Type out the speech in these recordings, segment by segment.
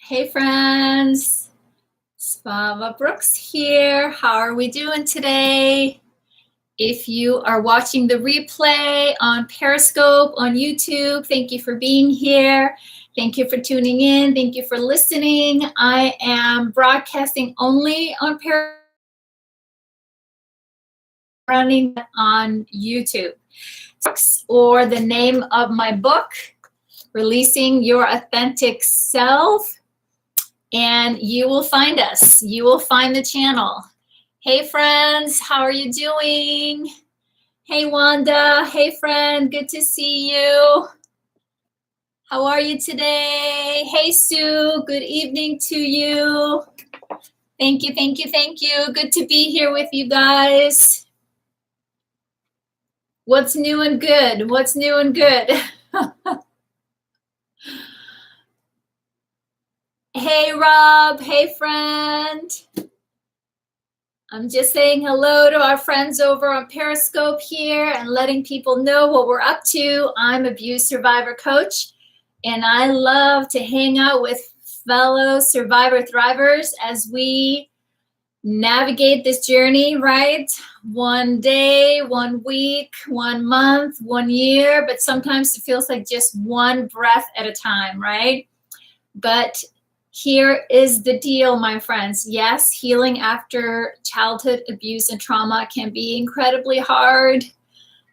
Hey friends, Svava Brooks here. How are we doing today? If you are watching the replay on Periscope, on YouTube, thank you for being here. Thank you for tuning in. Thank you for listening. I am broadcasting only on Periscope, running on YouTube. Or the name of my book, Releasing Your Authentic Self. And you will find us. You will find the channel. Hey friends, how are you doing? Hey Wanda, hey friend, good to see you. How are you today? Hey Sue, good evening to you. Thank you, thank you, thank you. Good to be here with you guys. What's new and good? What's new and good? Hey Rob, hey friend. I'm just saying hello to our friends over on Periscope here and letting people know what we're up to. I'm Abuse Survivor Coach, and I love to hang out with fellow survivor thrivers as we navigate this journey, right? One day, 1 week, 1 month, 1 year, but sometimes it feels like just one breath at a time, right? But here is the deal, my friends. Yes, healing after childhood abuse and trauma can be incredibly hard,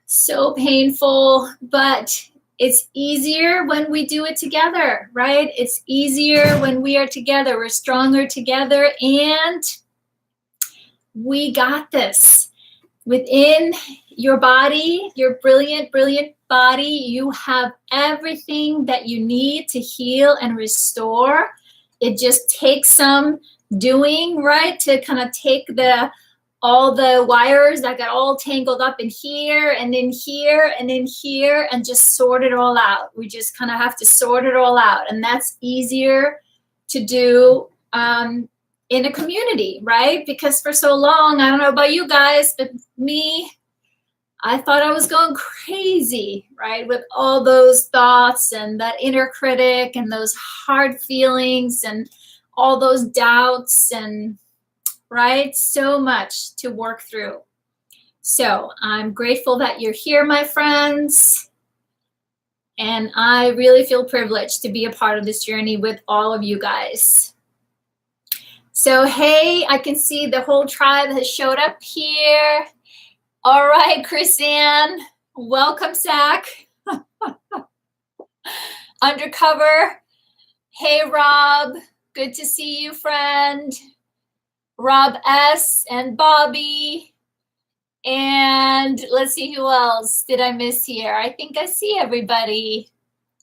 so painful, but it's easier when we do it together, right? It's easier when we are together. We're stronger together, and we got this. Within your body, your brilliant, brilliant body, you have everything that you need to heal and restore. It just takes some doing, right, to kind of take all the wires that got all tangled up in here and in here and in here and just sort it all out. We just kind of have to sort it all out. And that's easier to do in a community, right? Because for so long, I don't know about you guys, but me, I thought I was going crazy, right? With all those thoughts and that inner critic and those hard feelings and all those doubts and, right? So much to work through. So I'm grateful that you're here, my friends. And I really feel privileged to be a part of this journey with all of you guys. So, hey, I can see the whole tribe has showed up here. All right, Chrisanne, welcome, Zach. Undercover. Hey, Rob, good to see you, friend. Rob S. and Bobby. And let's see who else did I miss here. I think I see everybody.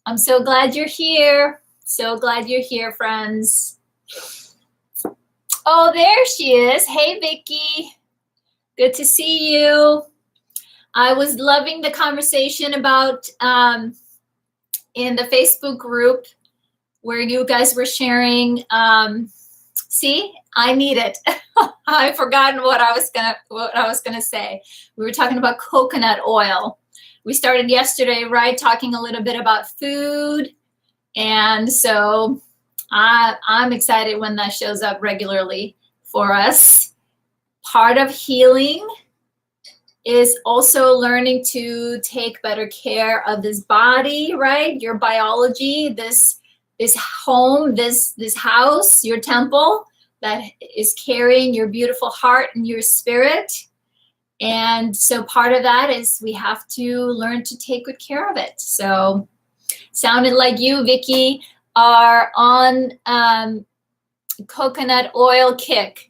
I'm so glad you're here. So glad you're here, friends. Oh, there she is. Hey, Vicky. Good to see you. I was loving the conversation about in the Facebook group where you guys were sharing. See, I need it. I've forgotten what I was gonna say. We were talking about coconut oil. We started yesterday, right, talking a little bit about food, and so I'm excited when that shows up regularly for us. Part of healing is also learning to take better care of this body, right? Your biology, this home, this house, your temple that is carrying your beautiful heart and your spirit. And so part of that is we have to learn to take good care of it. So sounded like you, Vicky, are on coconut oil kick.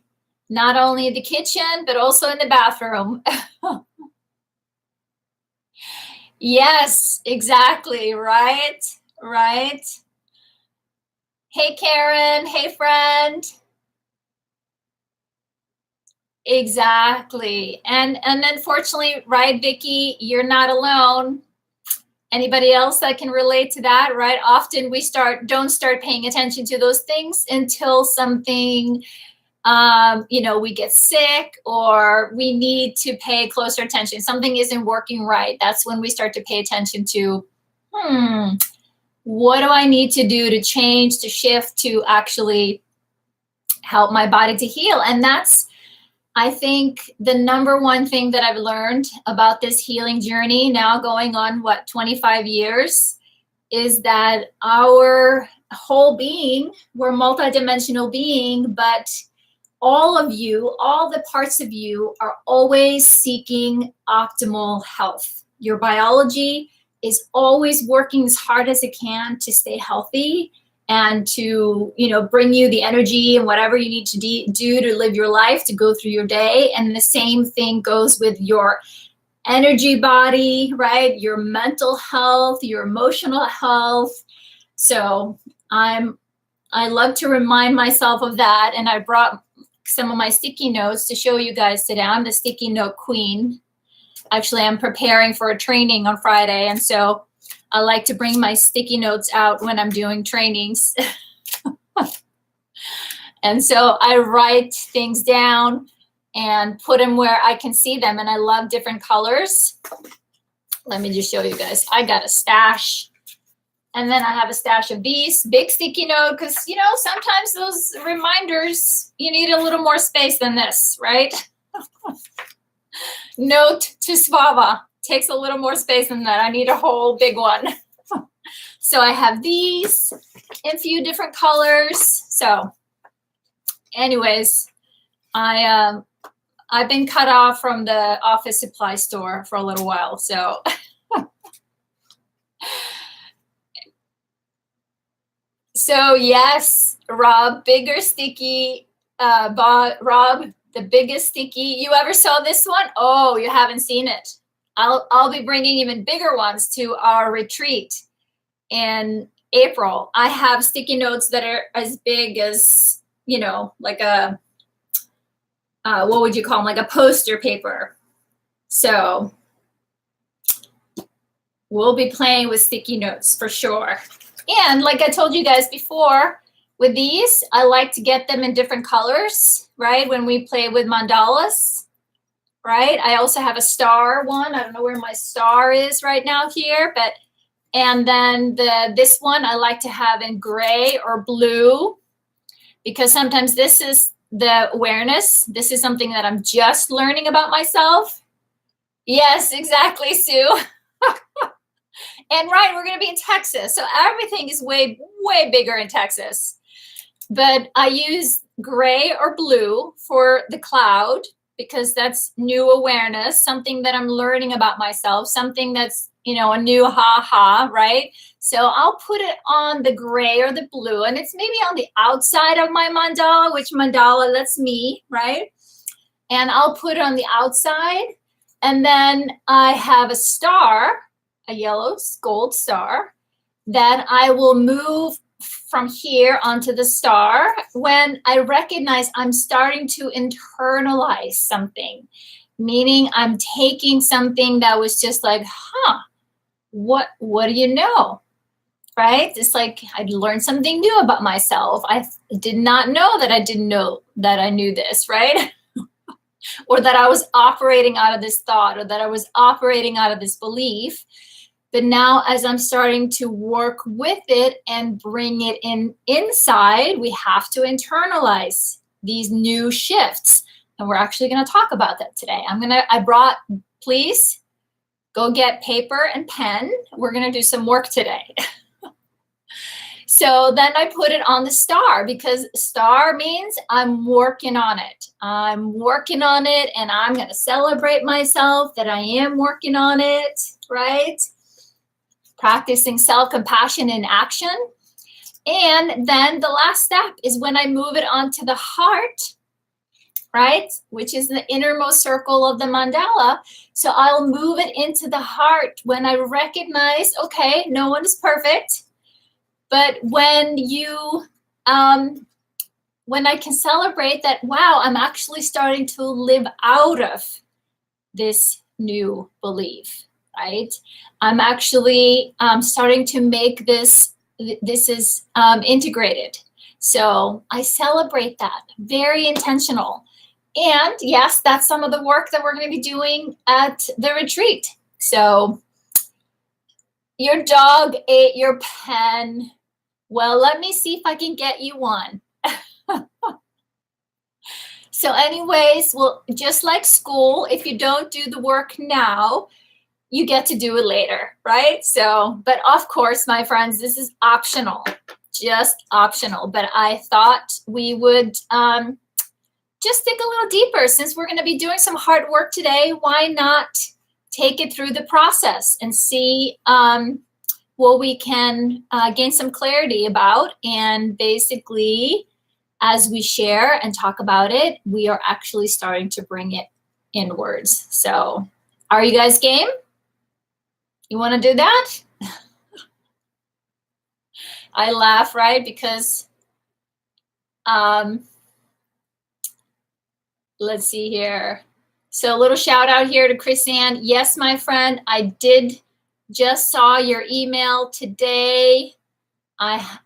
Not only in the kitchen, but also in the bathroom. Yes, exactly, right? Right. Hey, Karen. Hey, friend. Exactly. And unfortunately, right, Vicky, you're not alone. Anybody else that can relate to that, right? Often we don't start paying attention to those things until something we get sick or we need to pay closer attention. Something isn't working right. That's when we start to pay attention to, what do I need to do to change, to shift, to actually help my body to heal? And that's, I think, the number one thing that I've learned about this healing journey, now going on, 25 years, is that our whole being, we're multidimensional being, but all of you, all the parts of you are always seeking optimal health. Your biology is always working as hard as it can to stay healthy and to, bring you the energy and whatever you need to do to live your life, to go through your day. And the same thing goes with your energy body, right? Your mental health, your emotional health. So I love to remind myself of that. And I brought some of my sticky notes to show you guys today. I'm the sticky note queen. Actually, I'm preparing for a training on Friday. And so I like to bring my sticky notes out when I'm doing trainings. And so I write things down and put them where I can see them. And I love different colors. Let me just show you guys. I got a stash. And then I have a stash of these big sticky note because, sometimes those reminders, you need a little more space than this, right? Note to Svava, takes a little more space than that. I need a whole big one. So I have these in a few different colors. So anyways, I've been cut off from the office supply store for a little while. So so yes, Rob, bigger sticky, Rob, the biggest sticky. You ever saw this one? Oh, you haven't seen it. I'll be bringing even bigger ones to our retreat in April. I have sticky notes that are as big as, like a, what would you call them? Like a poster paper. So we'll be playing with sticky notes for sure. And like I told you guys before, with these, I like to get them in different colors, right? When we play with mandalas, right? I also have a star one. I don't know where my star is right now here, but, and then this one I like to have in gray or blue, because sometimes this is the awareness. This is something that I'm just learning about myself. Yes, exactly, Sue. And right, we're going to be in Texas. So everything is way, way bigger in Texas. But I use gray or blue for the cloud because that's new awareness, something that I'm learning about myself, something that's, a new ha-ha, right? So I'll put it on the gray or the blue, and it's maybe on the outside of my mandala, which mandala, that's me, right? And I'll put it on the outside. And then I have a star, a yellow gold star, that I will move from here onto the star when I recognize I'm starting to internalize something, meaning I'm taking something that was just like, what do you know, right? It's like I learned something new about myself. I did not know that I didn't know that I knew this, right? Or that I was operating out of this thought, or that I was operating out of this belief. But now as I'm starting to work with it and bring it inside, we have to internalize these new shifts. And we're actually going to talk about that today. Please go get paper and pen. We're going to do some work today. So then I put it on the star because star means I'm working on it. I'm working on it, and I'm going to celebrate myself that I am working on it, right? Practicing self-compassion in action. And then the last step is when I move it onto the heart, right? Which is the innermost circle of the mandala. So I'll move it into the heart when I recognize, okay, no one is perfect. But when when I can celebrate that, wow, I'm actually starting to live out of this new belief, right? I'm actually starting to make this is integrated. So I celebrate that, very intentional. And yes, that's some of the work that we're going to be doing at the retreat. So Your dog ate your pen. Well, let me see if I can get you one. So anyways, well, just like school, if you don't do the work now, you get to do it later, right? So, but of course, my friends, this is optional, just optional. But I thought we would just dig a little deeper. Since we're going to be doing some hard work today, why not take it through the process and see what we can gain some clarity about. And basically, as we share and talk about it, we are actually starting to bring it inwards. So are you guys game? You want to do that? I laugh, right? Because let's see here. So a little shout out here to Chris Ann. Yes, my friend, I did just saw your email today. I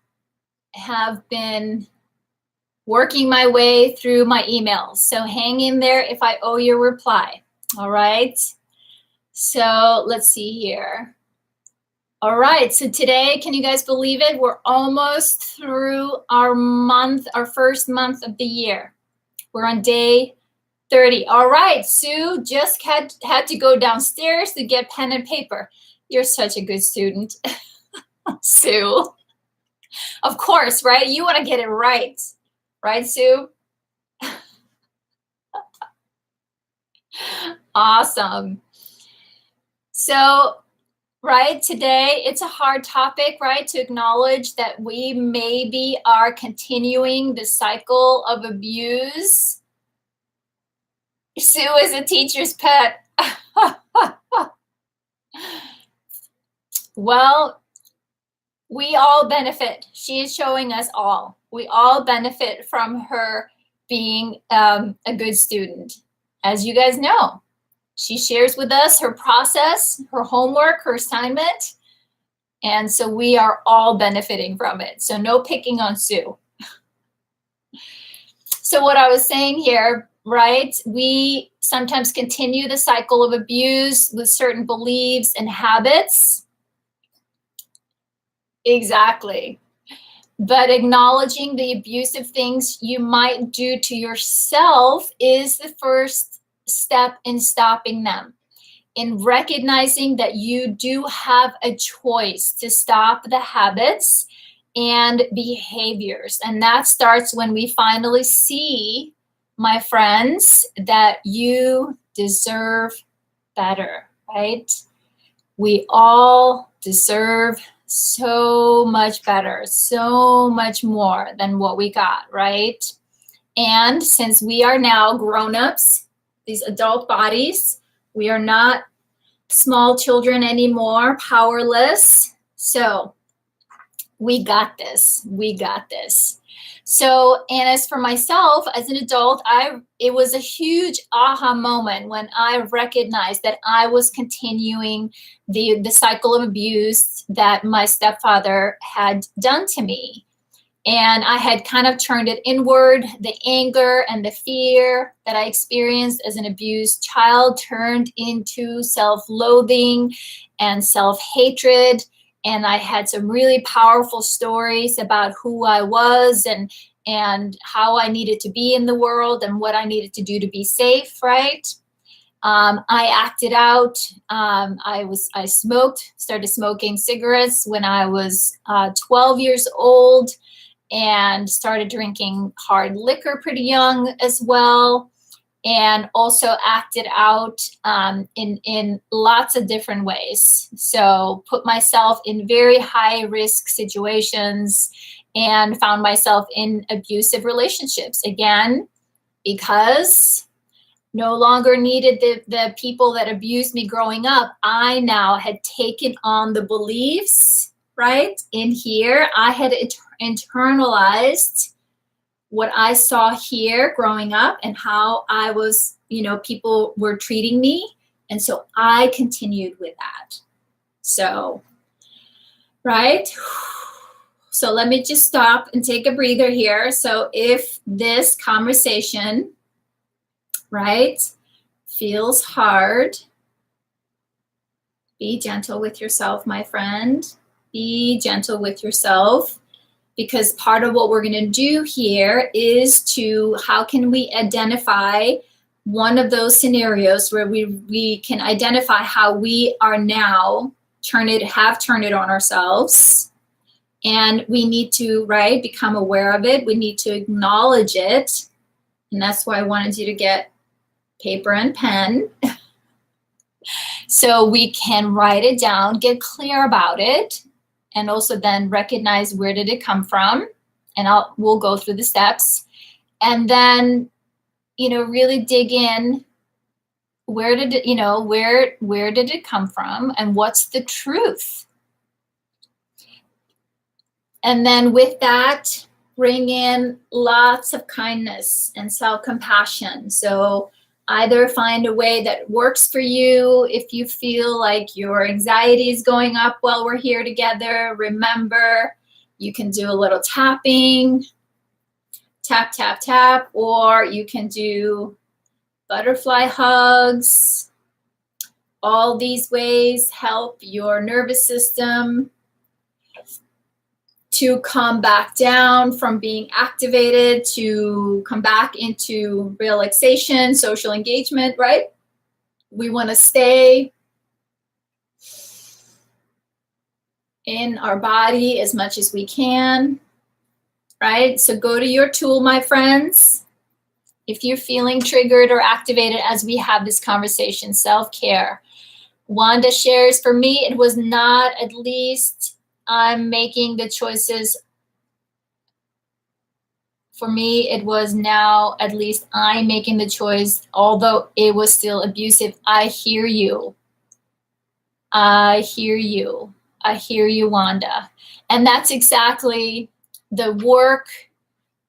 have been working my way through my emails. So hang in there if I owe your reply. All right. So let's see here. All right. So today, can you guys believe it? We're almost through our month, our first month of the year. We're on day 30. All right. Sue just had to go downstairs to get pen and paper. You're such a good student, Sue. Of course, right? You want to get it right. Right, Sue? Awesome. So, right, today it's a hard topic, right, to acknowledge that we maybe are continuing the cycle of abuse. Sue is a teacher's pet. Well, we all benefit. She is showing us all. We all benefit from her being a good student. As you guys know, she shares with us her process, her homework, her assignment. And so we are all benefiting from it. So no picking on Sue. So what I was saying here, right? We sometimes continue the cycle of abuse with certain beliefs and habits. Exactly. But acknowledging the abusive things you might do to yourself is the first step in stopping them, in recognizing that you do have a choice to stop the habits and behaviors. And that starts when we finally see, my friends, that you deserve better, right? We all deserve so much better, so much more than what we got, right? And since we are now grown-ups, these adult bodies, we are not small children anymore, powerless. So we got this. We got this. So, and as for myself, as an adult, it was a huge aha moment when I recognized that I was continuing the cycle of abuse that my stepfather had done to me. And I had kind of turned it inward. The anger and the fear that I experienced as an abused child turned into self-loathing and self-hatred. And I had some really powerful stories about who I was and how I needed to be in the world and what I needed to do to be safe, right? I acted out. I started smoking cigarettes when I was 12 years old, and started drinking hard liquor pretty young as well, and also acted out in lots of different ways. So put myself in very high risk situations and found myself in abusive relationships, again, because no longer needed the people that abused me growing up. I now had taken on the beliefs, right? In here, I had internalized what I saw here growing up and how I was, people were treating me. And so I continued with that. So, right? So let me just stop and take a breather here. So if this conversation, right, feels hard, Be gentle with yourself, my friend. Be gentle with yourself, because part of what we're going to do here is how can we identify one of those scenarios where we can identify how we are now turned it on ourselves. And we need to, right, become aware of it. We need to acknowledge it. And that's why I wanted you to get paper and pen so we can write it down, get clear about it, and also then recognize where did it come from. And we'll go through the steps. And then, really dig in. Where did it, where did it come from? And what's the truth? And then with that, bring in lots of kindness and self-compassion. So either find a way that works for you. If you feel like your anxiety is going up while we're here together, remember, you can do a little tapping, tap, tap, tap, or you can do butterfly hugs. All these ways help your nervous system to come back down from being activated, to come back into relaxation, social engagement, right? We want to stay in our body as much as we can, right? So go to your tool, my friends. If you're feeling triggered or activated as we have this conversation, self-care. Wanda shares, for me, it was not, at least I'm making the choices. For me, it was now, at least I'm making the choice, although it was still abusive. I hear you. I hear you. I hear you, Wanda. And that's exactly the work,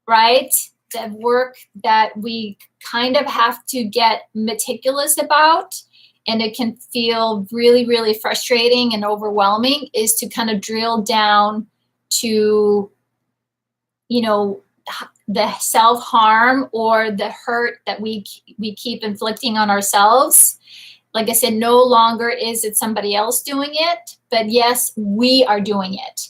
right? The work that we kind of have to get meticulous about. And it can feel really, really frustrating and overwhelming, is to kind of drill down to, the self-harm or the hurt that we keep inflicting on ourselves. Like I said, no longer is it somebody else doing it, but yes, we are doing it.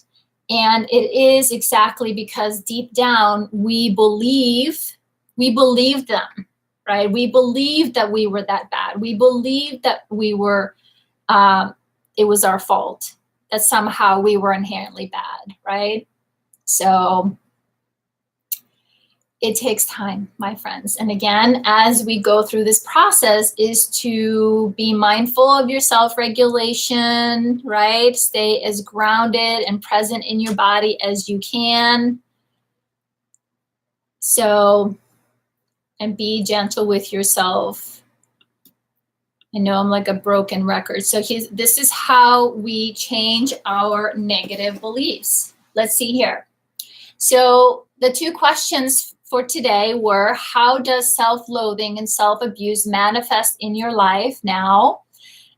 And it is exactly because deep down, we believe them. Right? We believed that we were that bad. We believed that we were, it was our fault, that somehow we were inherently bad, right? So it takes time, my friends. And again, as we go through this process, is to be mindful of your self-regulation, right? Stay as grounded and present in your body as you can. So, and be gentle with yourself. I know I'm like a broken record. So this is how we change our negative beliefs. Let's see here. So the two questions for today were, how does self-loathing and self-abuse manifest in your life now?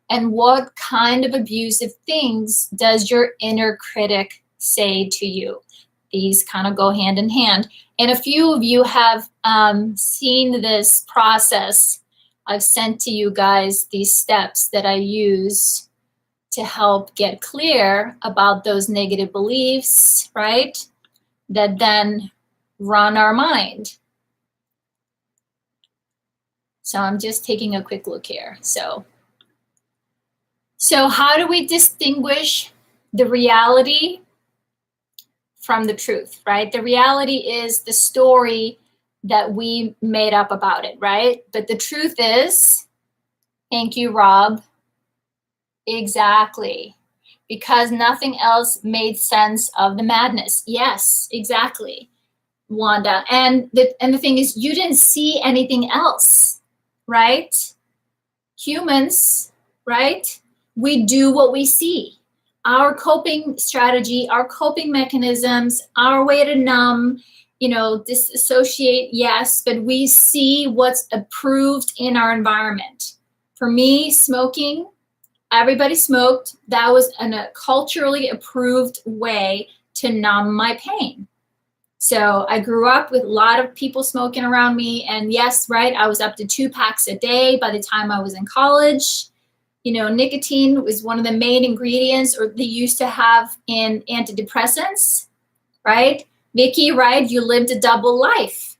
And what kind of abusive things does your inner critic say to you? These kind of go hand in hand. And a few of you have seen this process. I've sent to you guys these steps that I use to help get clear about those negative beliefs, right? That then run our mind. So I'm just taking a quick look here. So how do we distinguish the reality from the truth, right? The reality is the story that we made up about it, right? But the truth is, thank you, Rob, exactly, because nothing else made sense of the madness. Yes, exactly, Wanda. And the thing is, you didn't see anything else, right? Humans, right? We do what we see. Our coping strategy, our coping mechanisms, our way to numb, disassociate, yes, but we see what's approved in our environment. For me, smoking, everybody smoked. That was a culturally approved way to numb my pain. So I grew up with a lot of people smoking around me. And yes, right, I was up to 2 packs a day by the time I was in college. nicotine was one of the main ingredients, or they used to have in antidepressants, right? Vicky, right? You lived a double life.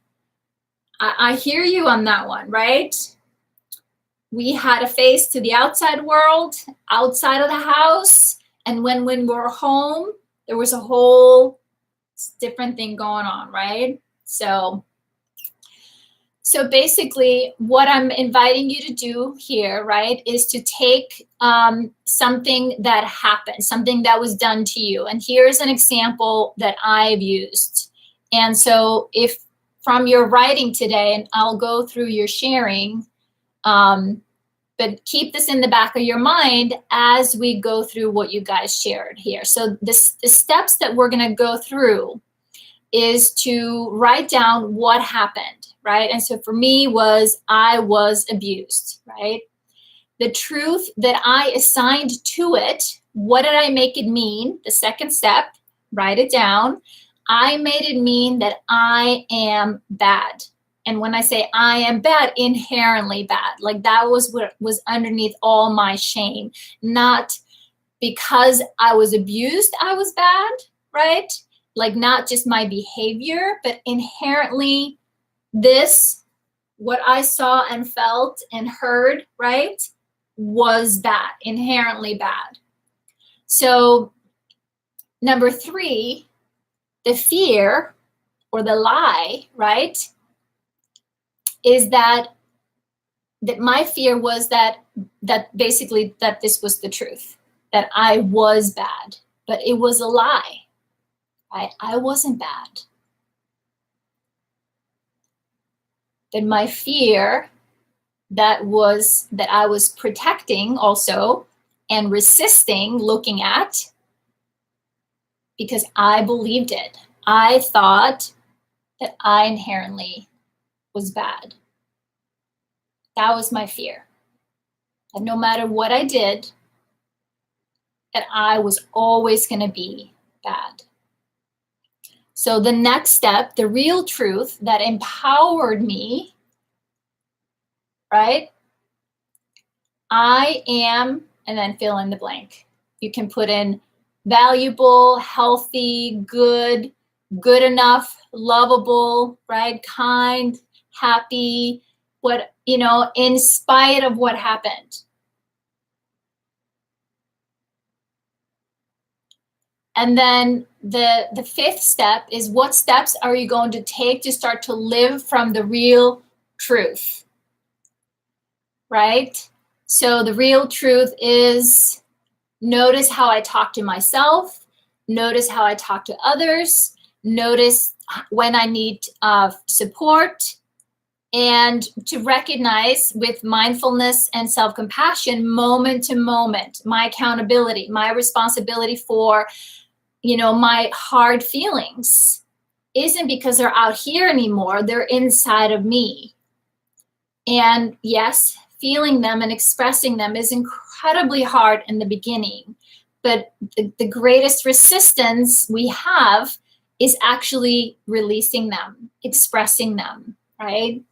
I hear you on that one, right? We had a face to the outside world, outside of the house. And when we were home, there was a whole different thing going on, right? So basically what I'm inviting you to do here, right, is to take something that happened, something that was done to you. And here's an example that I've used. And so if from your writing today, and I'll go through your sharing, but keep this in the back of your mind as we go through what you guys shared here. So the steps that we're going to go through is to write down what happened, right? And so for me I was abused, right? The truth that I assigned to it, what did I make it mean? The second step, write it down. I made it mean that I am bad. And when I say I am bad, inherently bad, like that was what was underneath all my shame, not because I was abused, I was bad, right? Like not just my behavior, but inherently this, what I saw and felt and heard, right, was bad, inherently bad. So number 3, the fear or the lie, right, is that my fear was that basically that this was the truth, that I was bad, but it was a lie. I wasn't bad. That my fear that I was protecting also and resisting looking at, because I believed it. I thought that I inherently was bad. That was my fear. That no matter what I did, that I was always going to be bad. So the next step, the real truth that empowered me, right? I am, and then fill in the blank. You can put in valuable, healthy, good enough, lovable, right? Kind, happy, in spite of what happened. And then the 5th step is, what steps are you going to take to start to live from the real truth, right? So the real truth is, notice how I talk to myself, notice how I talk to others, notice when I need support, and to recognize with mindfulness and self-compassion, moment to moment, my accountability, my responsibility for my hard feelings isn't because they're out here anymore. They're inside of me. And yes, feeling them and expressing them is incredibly hard in the beginning. But the greatest resistance we have is actually releasing them, expressing them, right?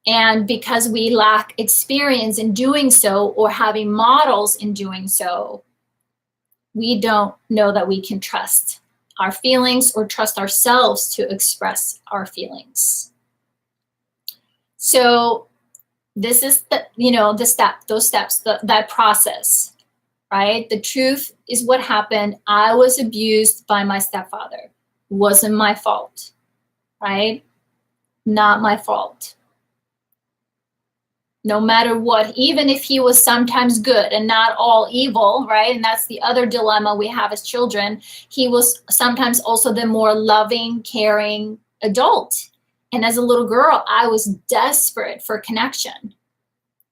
And because we lack experience in doing so or having models in doing so, we don't know that we can trust our feelings or trust ourselves to express our feelings. So this is those steps, that process, right? The truth is what happened. I was abused by my stepfather. It wasn't my fault, right? Not my fault. No matter what, even if he was sometimes good and not all evil, right? And that's the other dilemma we have as children. He was sometimes also the more loving, caring adult. And as a little girl, I was desperate for connection,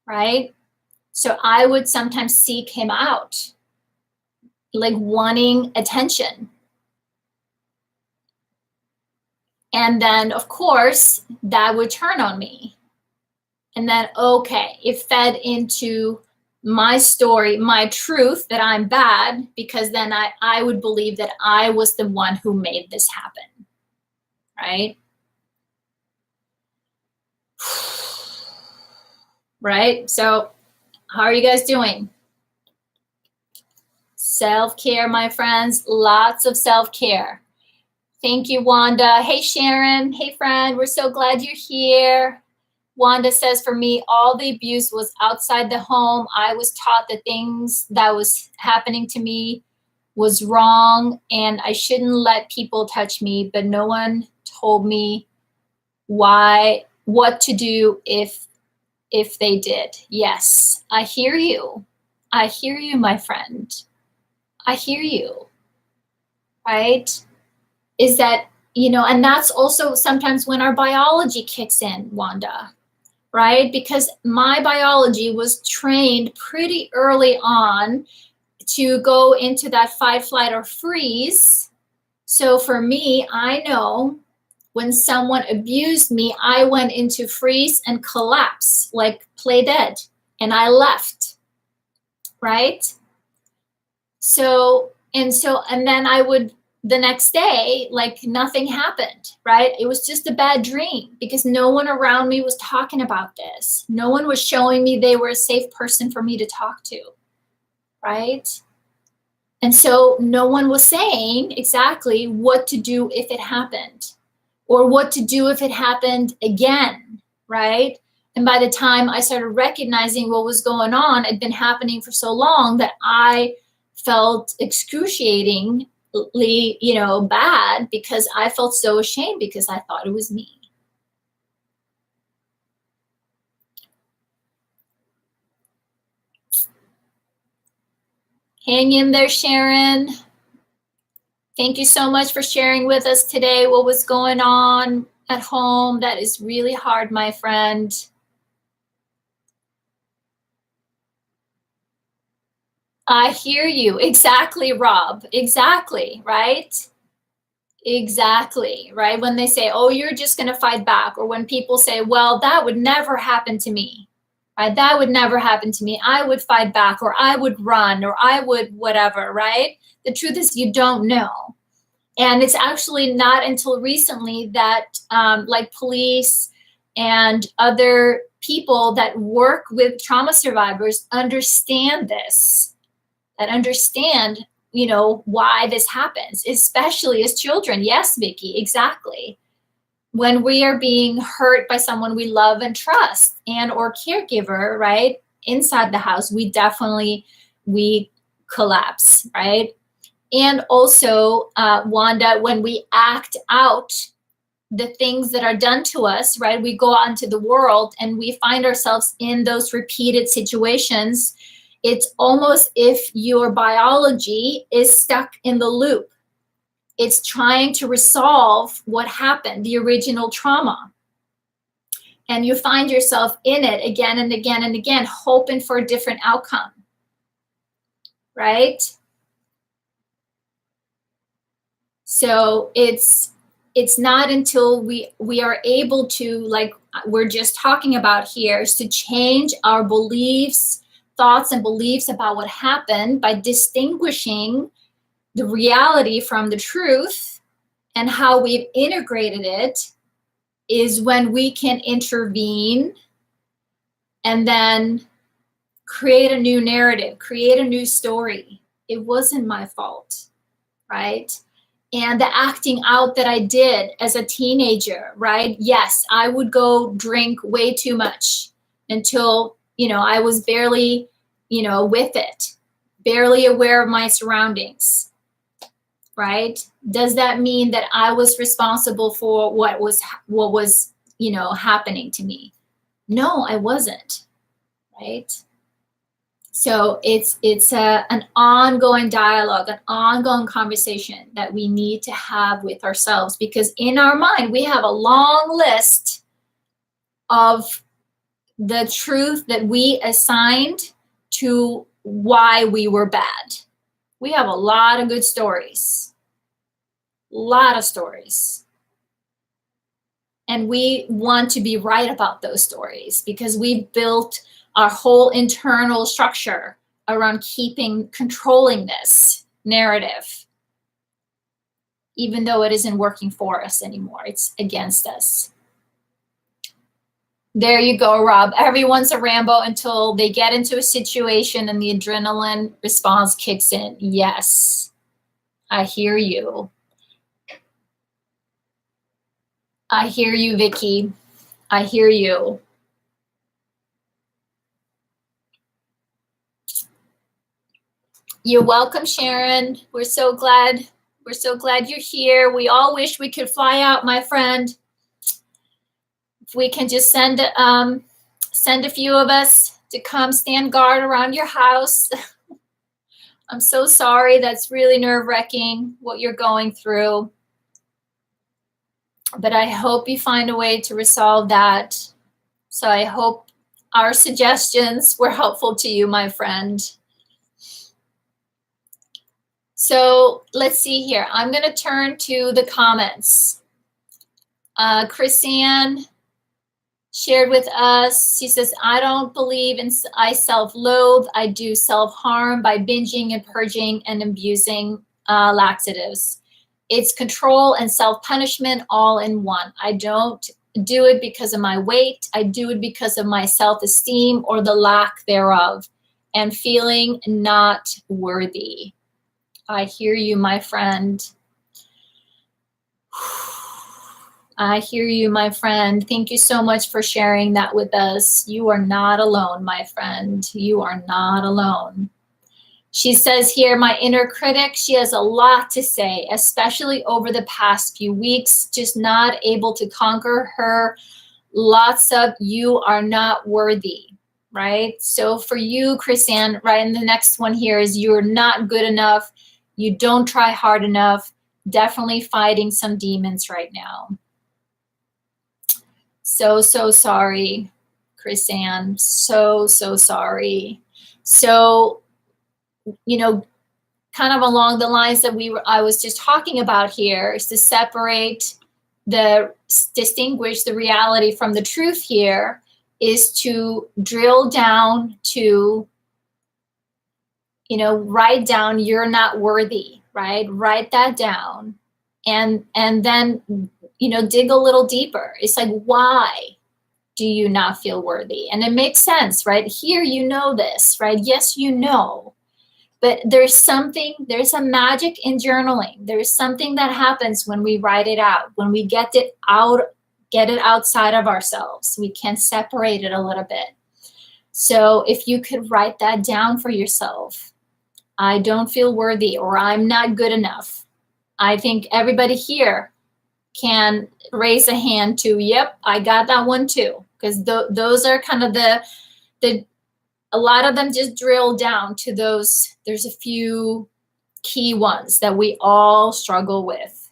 right? So I would sometimes seek him out, like wanting attention. And then, of course, that would turn on me. And then, okay, it fed into my story, my truth that I'm bad, because then I would believe that I was the one who made this happen, right? right? So how are you guys doing? Self-care, my friends, lots of self-care. Thank you, Wanda. Hey, Sharon. Hey, friend. We're so glad you're here. Wanda says, for me, all the abuse was outside the home. I was taught the things that was happening to me was wrong and I shouldn't let people touch me, but no one told me what to do if they did. Yes, I hear you. I hear you, my friend. I hear you, right? Is that, and that's also sometimes when our biology kicks in, Wanda, right? Because my biology was trained pretty early on to go into that fight, flight, or freeze. So for me, I know when someone abused me, I went into freeze and collapse, like play dead, and I left, right? And then I would, the next day, like nothing happened, right? It was just a bad dream because no one around me was talking about this. No one was showing me they were a safe person for me to talk to, right? And so no one was saying exactly what to do if it happened or what to do if it happened again, right? And by the time I started recognizing what was going on, it'd been happening for so long that I felt excruciatingly, bad because I felt so ashamed because I thought it was me. Hang in there, Sharon. Thank you so much for sharing with us today what was going on at home. That is really hard, my friend. I hear you. Exactly, Rob. Exactly, right? Exactly, right? When they say, oh, you're just going to fight back, or when people say, well, that would never happen to me, right? That would never happen to me. I would fight back, or I would run, or I would whatever, right? The truth is you don't know. And it's actually not until recently that like police and other people that work with trauma survivors understand this, that understand, why this happens, especially as children. Yes, Vicki, exactly. When we are being hurt by someone we love and trust and or caregiver, right, inside the house, we collapse, right? And also, Wanda, when we act out the things that are done to us, right? We go out into the world and we find ourselves in those repeated situations. It's almost if your biology is stuck in the loop. It's trying to resolve what happened, the original trauma. And you find yourself in it again and again and again, hoping for a different outcome, right? So it's not until we are able to, like we're just talking about here, is to change our beliefs, thoughts and beliefs about what happened by distinguishing the reality from the truth and how we've integrated it, is when we can intervene and then create a new narrative, create a new story. It wasn't my fault, right? And the acting out that I did as a teenager, right? Yes, I would go drink way too much until, I was barely, with it, barely aware of my surroundings, right? Does that mean that I was responsible for what was, happening to me? No, I wasn't, right? So it's an ongoing dialogue, an ongoing conversation that we need to have with ourselves, because in our mind, we have a long list of the truth that we assigned to why we were bad. We have a lot of good stories, a lot of stories. And we want to be right about those stories because we've built our whole internal structure around controlling this narrative, even though it isn't working for us anymore. It's against us. There you go, Rob. Everyone's a Rambo until they get into a situation and the adrenaline response kicks in. Yes, I hear you. I hear you, Vicky. I hear you. You're welcome, Sharon. We're so glad you're here. We all wish we could fly out, my friend. If we can just send a few of us to come stand guard around your house. I'm so sorry. That's really nerve-wracking what you're going through. But I hope you find a way to resolve that. So I hope our suggestions were helpful to you, my friend. So let's see here. I'm going to turn to the comments. Chrisanne shared with us. She says, I don't believe in, I self-loathe. I do self-harm by binging and purging and abusing laxatives. It's control and self-punishment all in one. I don't do it because of my weight. I do it because of my self-esteem or the lack thereof and feeling not worthy. I hear you, my friend. I hear you, my friend. Thank you so much for sharing that with us. You are not alone, my friend. You are not alone. She says here, my inner critic, she has a lot to say, especially over the past few weeks, just not able to conquer her. Lots of you are not worthy, right? So for you, Chrisanne, right, and the next one here is you're not good enough. You don't try hard enough. Definitely fighting some demons right now. So sorry, Chrisanne. So sorry. So, you know, kind of along the lines that I was just talking about here is to distinguish the reality from the truth here is to drill down to, you know, write down you're not worthy, right? Write that down and then, you know, dig a little deeper. It's like, why do you not feel worthy? And it makes sense, right? Here, you know this, right? Yes, you know. But there's a magic in journaling. There's something that happens when we write it out, when we get it outside of ourselves. We can separate it a little bit. So if you could write that down for yourself, I don't feel worthy or I'm not good enough. I think everybody here can raise a hand to, yep, I got that one too. Because those are kind of a lot of them just drill down to those. There's a few key ones that we all struggle with.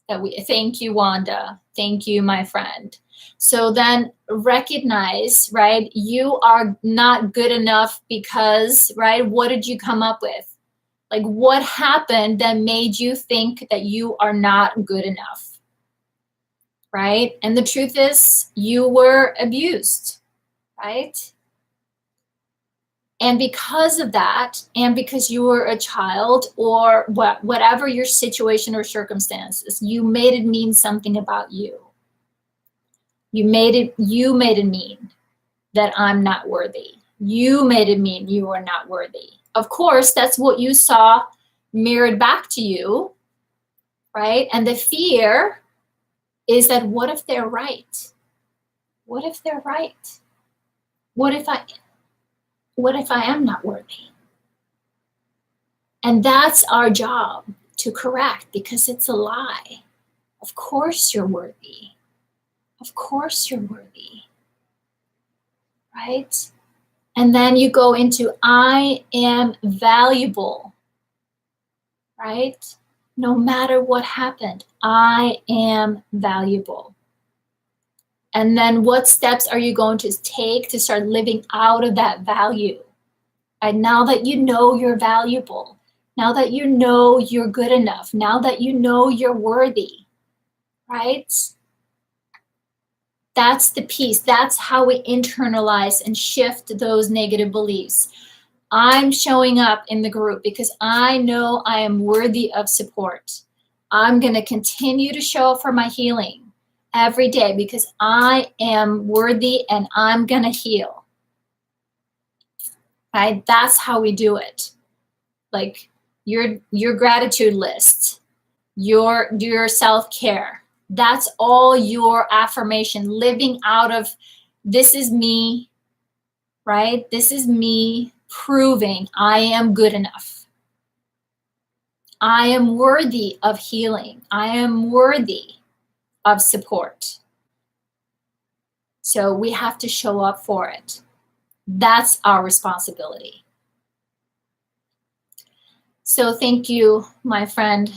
Thank you, Wanda. Thank you, my friend. So then recognize, right, you are not good enough because, right, what did you come up with? Like what happened that made you think that you are not good enough, right? And the truth is you were abused, right? And because of that, and because you were a child or whatever your situation or circumstances, you made it mean something about you. You made it mean that I'm not worthy. You made it mean you are not worthy. Of course, that's what you saw mirrored back to you, right? And the fear is that what if they're right? What if they're right? What if I am not worthy? And that's our job to correct because it's a lie. Of course you're worthy. Of course you're worthy. Right? And then you go into I am valuable. Right? No matter what happened, I am valuable. And then what steps are you going to take to start living out of that value? And now that you know you're valuable, now that you know you're good enough, now that you know you're worthy, right? That's the piece. That's how we internalize and shift those negative beliefs. I'm showing up in the group because I know I am worthy of support. I'm going to continue to show up for my healing. every day because I am worthy and I'm going to heal. Right? That's how we do it. Like your gratitude list, your self-care. That's all your affirmation, living out of this is me, right? This is me proving I am good enough. I am worthy of healing. I am worthy of support. So we have to show up for it. That's our responsibility. So thank you, my friend.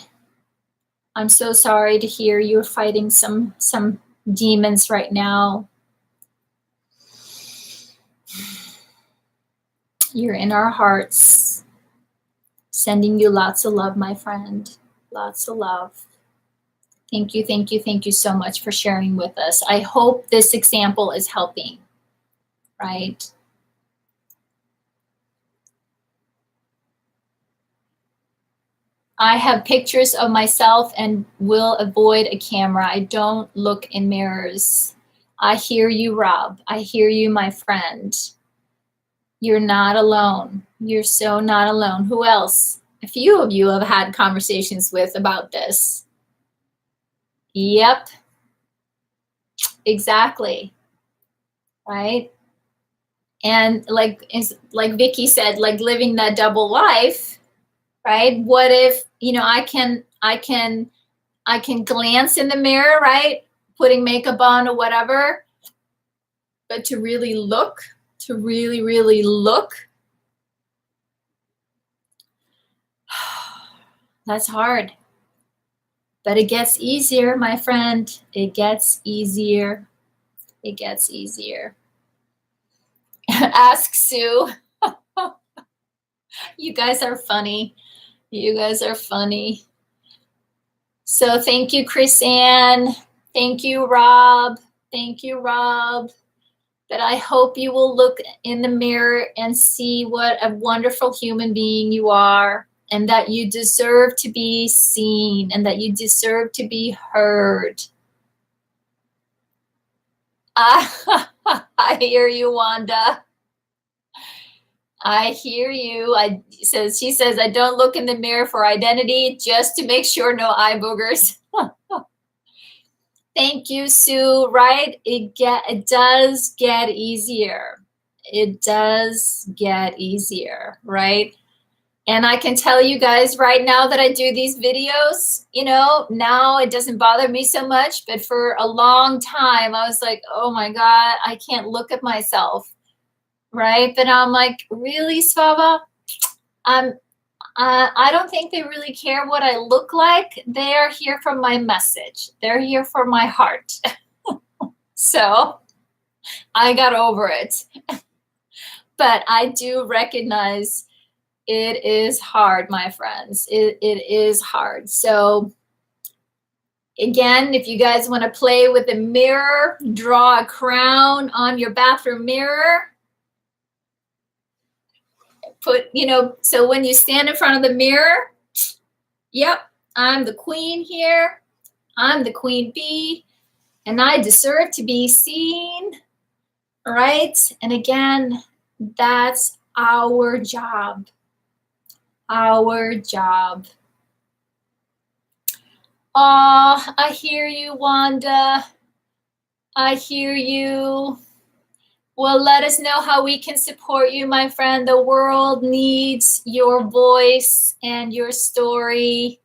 I'm so sorry to hear you're fighting some demons right now. You're in our hearts. Sending you lots of love, my friend. Lots of love. Thank you, thank you, thank you so much for sharing with us. I hope this example is helping, right? I have pictures of myself and will avoid a camera. I don't look in mirrors. I hear you, Rob. I hear you, my friend. You're not alone. You're so not alone. Who else? A few of you have had conversations with about this. Yep. Exactly. Right? And like Vicky said, like living that double life, right? What if, I can glance in the mirror, right? Putting makeup on or whatever, but to really look, to really, really look, that's hard. But it gets easier, my friend. It gets easier. It gets easier. Ask Sue. You guys are funny. You guys are funny. So thank you, Chris Ann. Thank you, Rob. Thank you, Rob. But I hope you will look in the mirror and see what a wonderful human being you are, and that you deserve to be seen, and that you deserve to be heard. I hear you, Wanda. I hear you. She says, I don't look in the mirror for identity, just to make sure no eye boogers. Thank you, Sue. Right? It does get easier. It does get easier, right? And I can tell you guys right now that I do these videos, now it doesn't bother me so much, but for a long time, I was like, oh my God, I can't look at myself, right? But I'm like, really, Svava? I don't think they really care what I look like. They are here for my message. They're here for my heart. So I got over it. But I do recognize it is hard, my friends. It is hard. So again, if you guys want to play with a mirror, draw a crown on your bathroom mirror. So when you stand in front of the mirror, yep, I'm the queen here. I'm the queen bee, and I deserve to be seen, right? And again, that's our job. Our job. Oh, I hear you, Wanda. I hear you. Well, let us know how we can support you, my friend. The world needs your voice and your story.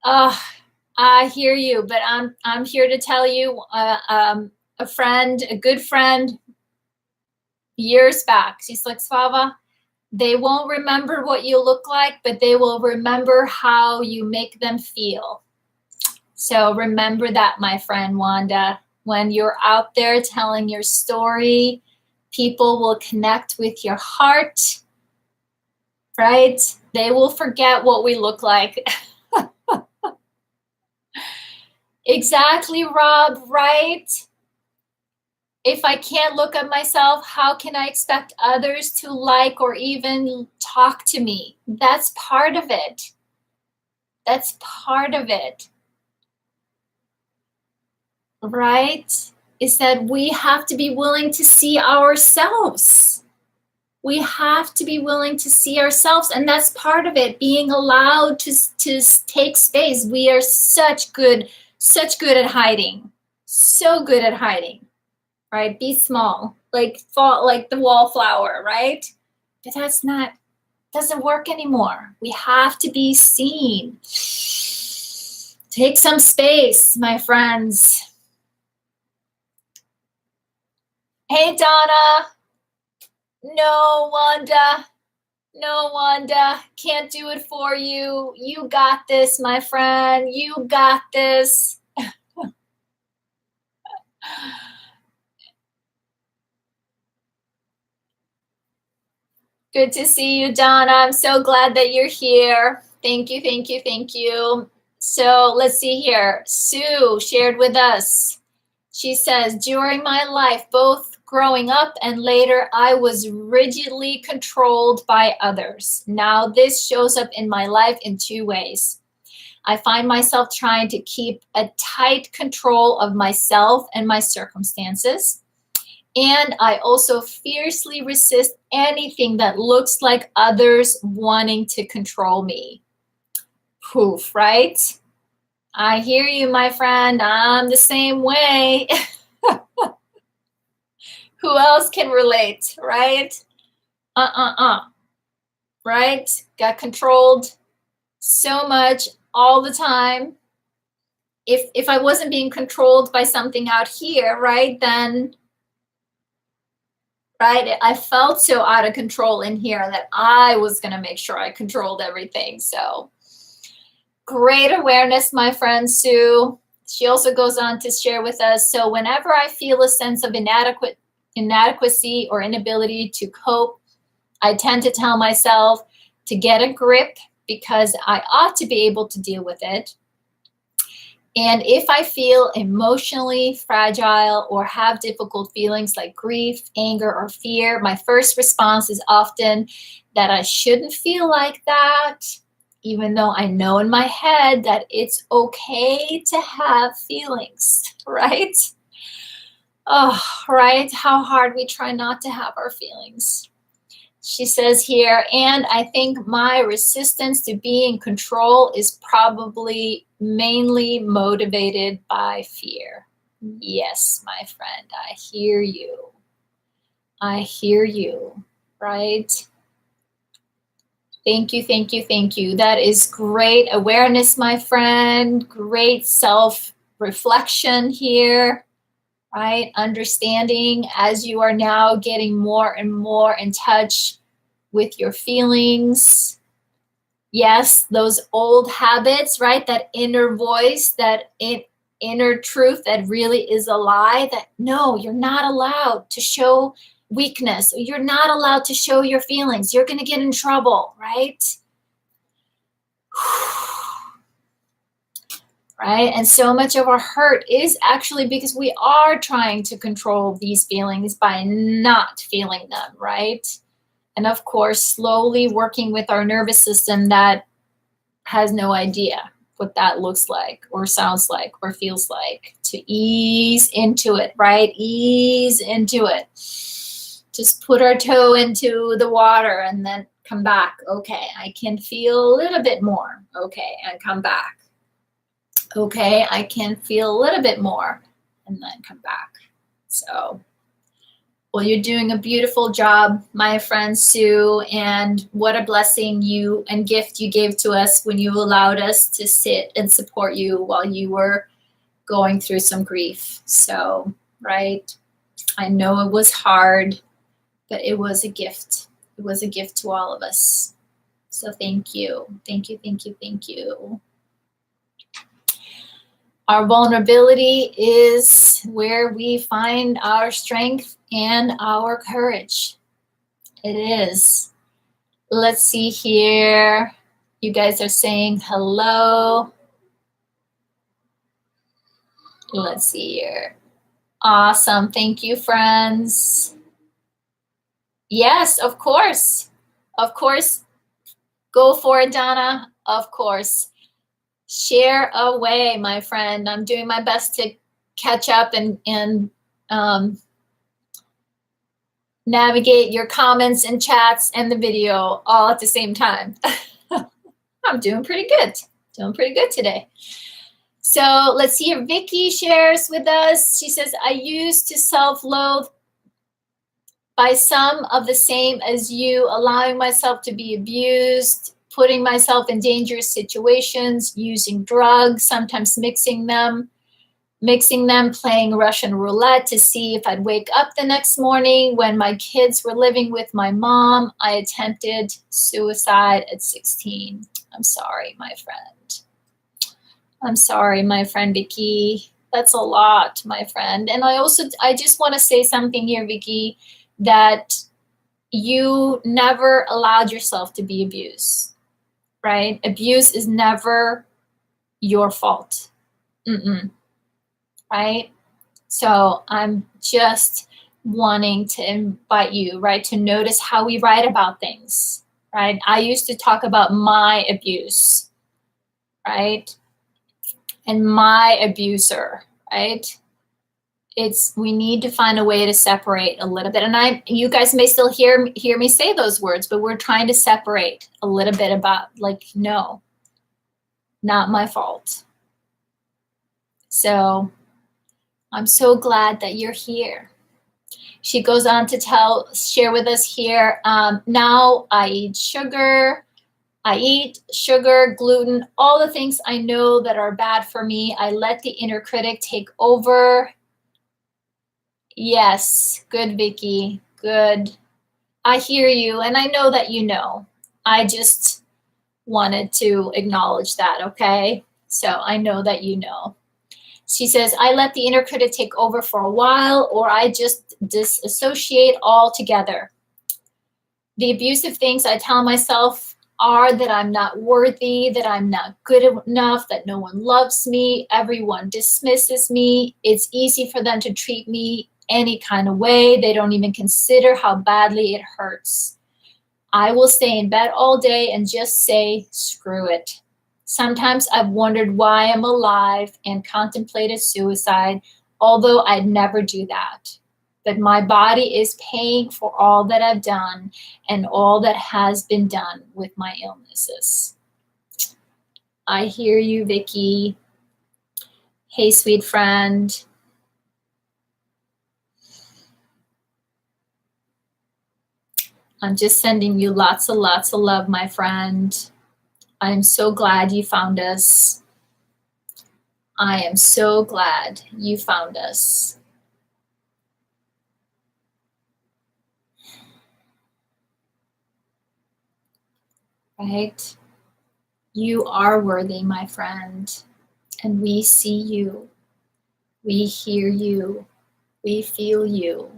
I hear you, but I'm here to tell you, a good friend, years back, she's like, Svava, they won't remember what you look like, but they will remember how you make them feel. So remember that, my friend Wanda. When you're out there telling your story, people will connect with your heart, right? They will forget what we look like. Exactly, Rob, right? If I can't look at myself, how can I expect others to like or even talk to me? That's part of it. That's part of it. right? Is that we have to be willing to see ourselves. We have to be willing to see ourselves. And that's part of it, being allowed to take space. We are such good at hiding. So good at hiding, right? Be small, like the wallflower, right? But doesn't work anymore. We have to be seen. Take some space, my friends. Hey, Donna. No, Wanda. No, Wanda. Can't do it for you. You got this, my friend. You got this. Good to see you, Donna. I'm so glad that you're here. Thank you, thank you, thank you. So let's see here. Sue shared with us. She says, during my life, both growing up and later, I was rigidly controlled by others. Now this shows up in my life in two ways. I find myself trying to keep a tight control of myself and my circumstances. And I also fiercely resist anything that looks like others wanting to control me. Poof, right? I hear you, my friend. I'm the same way. Who else can relate, right? Right? Got controlled so much all the time. If I wasn't being controlled by something out here, right, then, right, I felt so out of control in here that I was going to make sure I controlled everything. So great awareness, my friend Sue. She also goes on to share with us, so whenever I feel a sense of inadequacy or inability to cope, I tend to tell myself to get a grip because I ought to be able to deal with it. And if I feel emotionally fragile or have difficult feelings like grief, anger, or fear, my first response is often that I shouldn't feel like that, even though I know in my head that it's okay to have feelings, right? Oh, right? How hard we try not to have our feelings. She says here, and I think my resistance to being in control is probably mainly motivated by fear. Yes, my friend, I hear you. I hear you, right? Thank you, thank you, thank you. That is great awareness, my friend. Great self-reflection here, right? Understanding as you are now getting more and more in touch with your feelings. Yes, those old habits, right? That inner voice, that inner truth that really is a lie, that no, you're not allowed to show weakness. You're not allowed to show your feelings. You're going to get in trouble, right? Right? And so much of our hurt is actually because we are trying to control these feelings by not feeling them, right? And of course, slowly working with our nervous system that has no idea what that looks like or sounds like or feels like, to ease into it, right? Ease into it. Just put our toe into the water and then come back. Okay, I can feel a little bit more. Okay, and come back. Okay, I can feel a little bit more and then come back. So, well, you're doing a beautiful job, my friend Sue, and what a blessing you and gift you gave to us when you allowed us to sit and support you while you were going through some grief. So, right, I know it was hard, but it was a gift. It was a gift to all of us. So thank you, thank you, thank you, thank you. Our vulnerability is where we find our strength and our courage. It is. Let's see here. You guys are saying hello. Let's see here. Awesome. Thank you, friends. Yes, of course. Of course. Go for it, Donna. Of course. Share away, my friend. I'm doing my best to catch up and navigate your comments and chats and the video all at the same time. I'm doing pretty good. Doing pretty good today. So let's see here. Vicky shares with us. She says, I used to self-loathe by some of the same as you, allowing myself to be abused, putting myself in dangerous situations, using drugs, sometimes mixing them, playing Russian roulette to see if I'd wake up the next morning. When my kids were living with my mom, I attempted suicide at 16. I'm sorry, my friend. I'm sorry, my friend Vicky. That's a lot, my friend. And I just want to say something here, Vicky, that you never allowed yourself to be abused, right? Abuse is never your fault. Right? So I'm just wanting to invite you, right, to notice how we write about things, right? I used to talk about my abuse, right? And my abuser, right? We need to find a way to separate a little bit. And you guys may still hear me say those words, but we're trying to separate a little bit about, like, no, not my fault. So I'm so glad that you're here. She goes on to share with us here, now I eat sugar, gluten, all the things I know that are bad for me. I let the inner critic take over. Yes, good, Vicky, good. I hear you, and I know that you know. I just wanted to acknowledge that, okay? So I know that you know. She says, I let the inner critic take over for a while, or I just disassociate altogether. The abusive things I tell myself are that I'm not worthy, that I'm not good enough, that no one loves me, everyone dismisses me. It's easy for them to treat me any kind of way. They don't even consider how badly it hurts. I will stay in bed all day and just say, screw it. Sometimes I've wondered why I'm alive and contemplated suicide, although I'd never do that. But my body is paying for all that I've done and all that has been done with my illnesses. I hear you, Vicky. Hey, sweet friend. I'm just sending you lots of love, my friend. I'm so glad you found us. I am so glad you found us. Right? You are worthy, my friend. And we see you. We hear you. We feel you.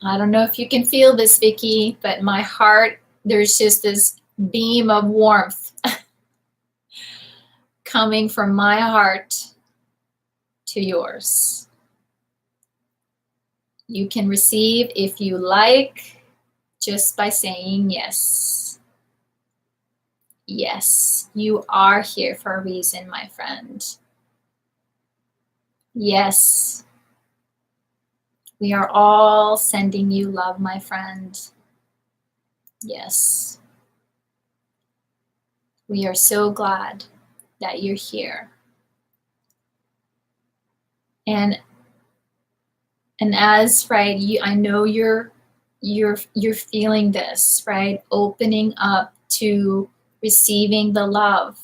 I don't know if you can feel this, Vicky, but my heart, there's just this beam of warmth coming from my heart to yours. You can receive if you like, just by saying yes. Yes, you are here for a reason, my friend. Yes. We are all sending you love, my friend. Yes. We are so glad that you're here. And as, right, I know you're feeling this, right? Opening up to receiving the love.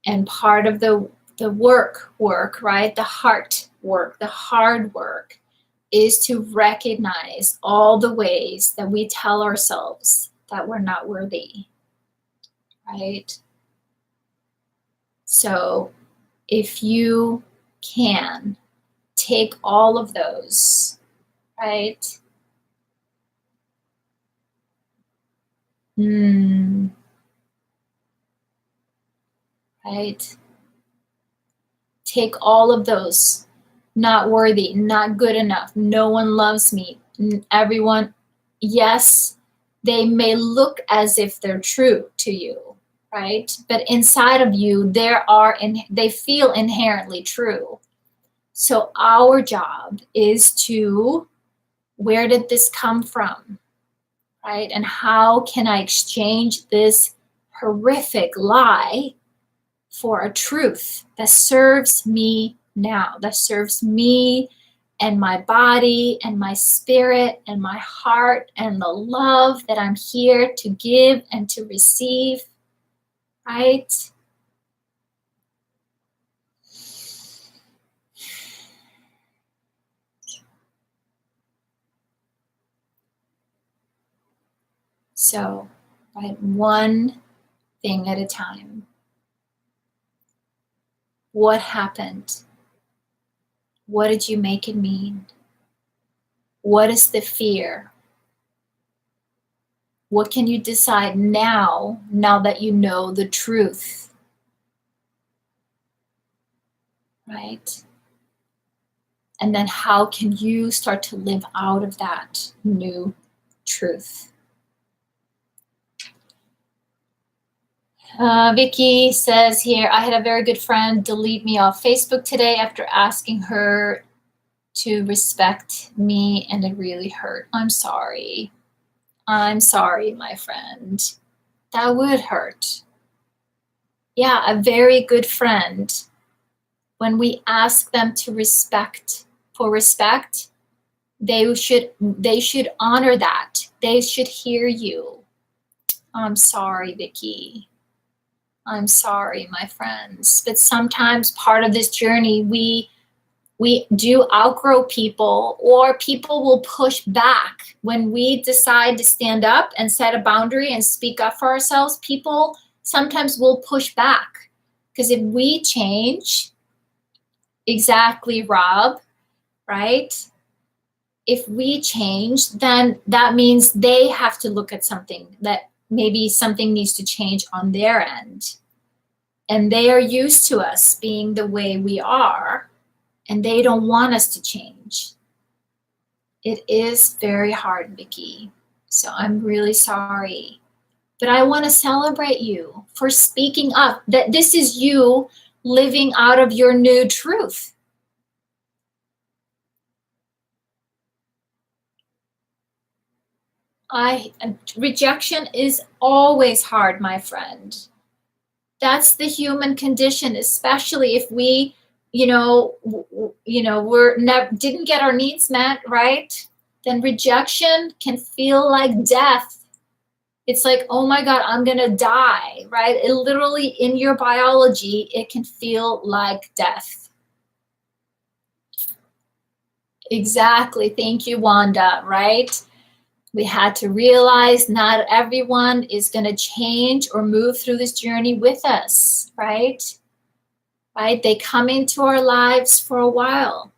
And part of the work, right? The heart work, the hard work is to recognize all the ways that we tell ourselves that we're not worthy, right? So if you can take all of those, right? Right? Take all of those. Not worthy, not good enough, no one loves me, everyone, yes, they may look as if they're true to you, right? But inside of you, they feel inherently true. So our job is to, where did this come from, right? And how can I exchange this horrific lie for a truth that serves me now, that serves me and my body and my spirit and my heart and the love that I'm here to give and to receive, right? So, right, one thing at a time. What happened? What did you make it mean? What is the fear? What can you decide now that you know the truth? Right? And then how can you start to live out of that new truth? Vicky says here, I had a very good friend delete me off Facebook today after asking her to respect me, and it really hurt. I'm sorry. I'm sorry, my friend. That would hurt. Yeah, a very good friend. When we ask them to respect, they should honor that. They should hear you. I'm sorry, Vicky. I'm sorry, my friends. But sometimes part of this journey, we do outgrow people, or people will push back. When we decide to stand up and set a boundary and speak up for ourselves, people sometimes will push back. Because if we change, exactly, Rob, right? If we change, then that means they have to look at something, that maybe something needs to change on their end. And they are used to us being the way we are, and they don't want us to change. It is very hard, Vicky. So I'm really sorry. But I want to celebrate you for speaking up, that this is you living out of your new truth. Rejection is always hard, my friend. That's the human condition, especially if we, didn't get our needs met, right? Then rejection can feel like death. It's like, oh my God, I'm gonna die, right? It literally, in your biology, it can feel like death. Exactly. Thank you, Wanda, right? We had to realize not everyone is going to change or move through this journey with us, right? Right? They come into our lives for a while.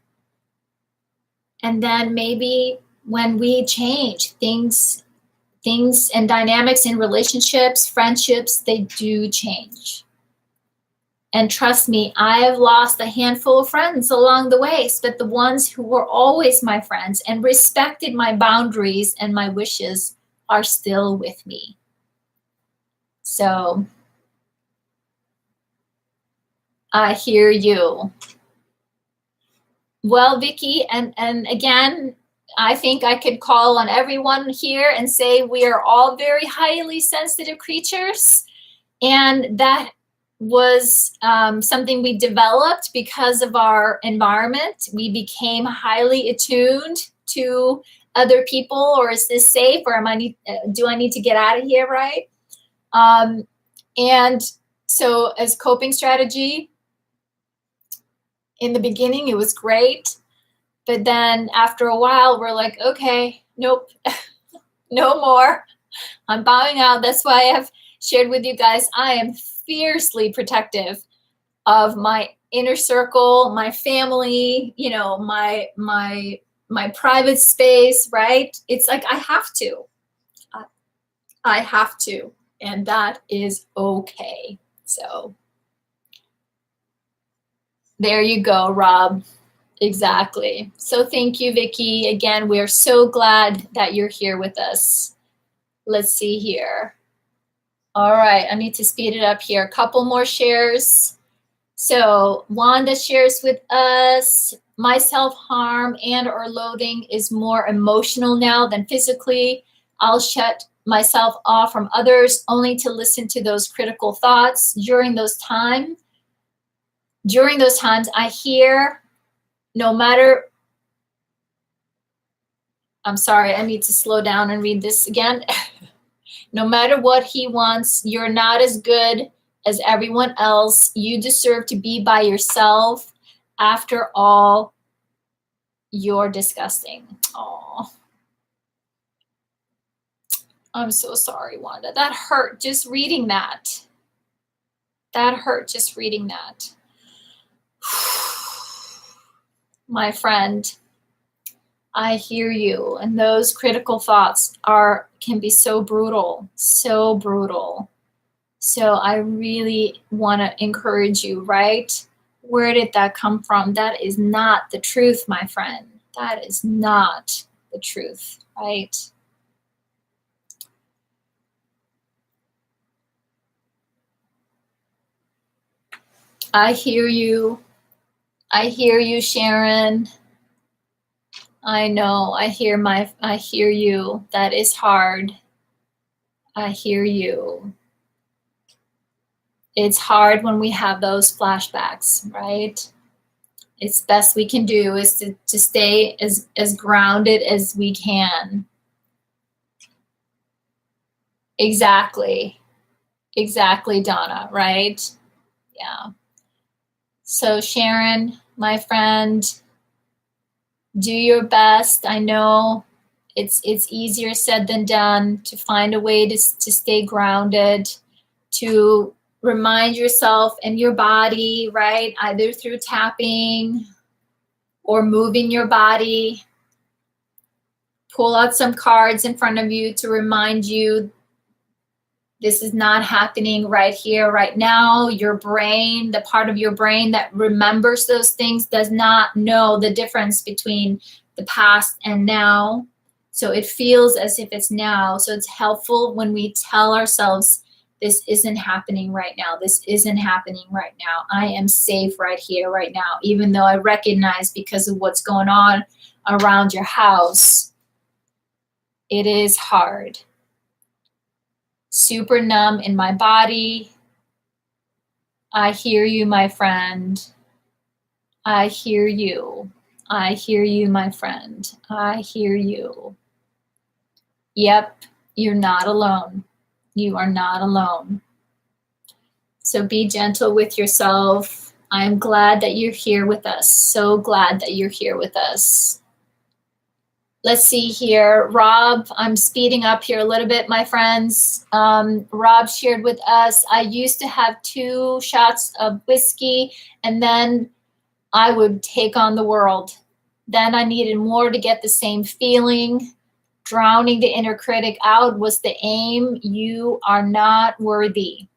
And then maybe when we change, things and dynamics in relationships, friendships, they do change. And trust me, I have lost a handful of friends along the way, but the ones who were always my friends and respected my boundaries and my wishes are still with me. So I hear you. Well, Vicky, and again, I think I could call on everyone here and say we are all very highly sensitive creatures, and that was something we developed because of our environment. We became highly attuned to other people, or is this safe, or do I need to get out of here, right? And so as coping strategy, in the beginning, it was great. But then after a while, we're like, okay, nope, no more. I'm bowing out. That's why I have shared with you guys, I am fiercely protective of my inner circle, my family, my private space, right? It's like I have to. I have to. And that is okay. So there you go, Rob. Exactly. So thank you, Vicky. Again, we are so glad that you're here with us. Let's see here. All right, I need to speed it up here. A couple more shares. So Wanda shares with us, my self-harm and or loathing is more emotional now than physically. I'll shut myself off from others only to listen to those critical thoughts. During those times, I hear no matter, I'm sorry, I need to slow down and read this again. No matter what he wants, you're not as good as everyone else. You deserve to be by yourself. After all, you're disgusting. Oh, I'm so sorry, Wanda. That hurt just reading that. That hurt just reading that. My friend, I hear you. And those critical thoughts can be so brutal, so brutal. So I really want to encourage you, right? Where did that come from? That is not the truth, my friend. That is not the truth, right? I hear you. I hear you, Sharon. I know. I hear you. That is hard. I hear you. It's hard when we have those flashbacks, right? It's best we can do is to stay as grounded as we can. Exactly. Exactly, Donna, right? Yeah. So Sharon, my friend, do your best. I know it's easier said than done to find a way to stay grounded, to remind yourself and your body, right? Either through tapping or moving your body. Pull out some cards in front of you to remind you this is not happening right here, right now. Your brain, the part of your brain that remembers those things, does not know the difference between the past and now. So it feels as if it's now. So it's helpful when we tell ourselves, this isn't happening right now. This isn't happening right now. I am safe right here, right now, even though I recognize because of what's going on around your house, it is hard. Super numb in my body. I hear you, my friend. I hear you. I hear you, my friend. I hear you. Yep, you're not alone. You are not alone. So be gentle with yourself. I'm glad that you're here with us. So glad that you're here with us. Let's see here. Rob, I'm speeding up here a little bit, my friends. Rob shared with us, I used to have 2 shots of whiskey and then I would take on the world. Then I needed more to get the same feeling. Drowning the inner critic out was the aim. You are not worthy.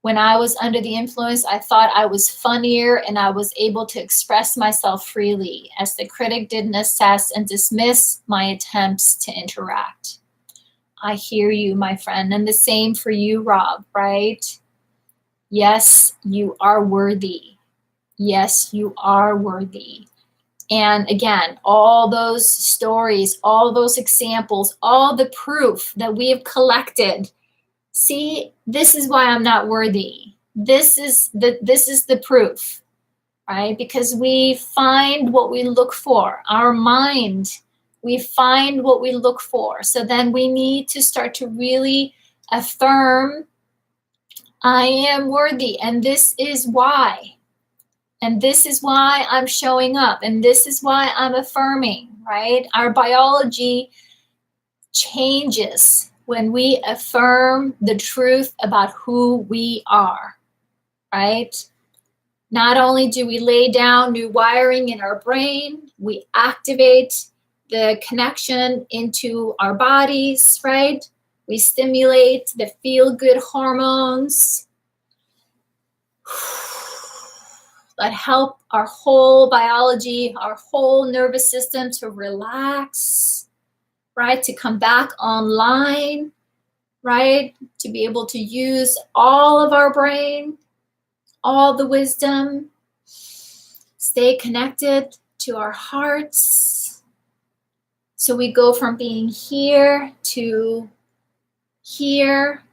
When I was under the influence, I thought I was funnier and I was able to express myself freely as the critic didn't assess and dismiss my attempts to interact. I hear you, my friend. And the same for you, Rob, right? Yes, you are worthy. Yes, you are worthy. And again, all those stories, all those examples, all the proof that we have collected. See, this is why I'm not worthy. This is the proof, right? Because we find what we look for. Our mind, we find what we look for. So then we need to start to really affirm, I am worthy, and this is why. And this is why I'm showing up, and this is why I'm affirming, right? Our biology changes when we affirm the truth about who we are, right? Not only do we lay down new wiring in our brain, we activate the connection into our bodies, right? We stimulate the feel-good hormones that help our whole biology, our whole nervous system to relax, right? To come back online, right? To be able to use all of our brain, all the wisdom, stay connected to our hearts. So we go from being here to here.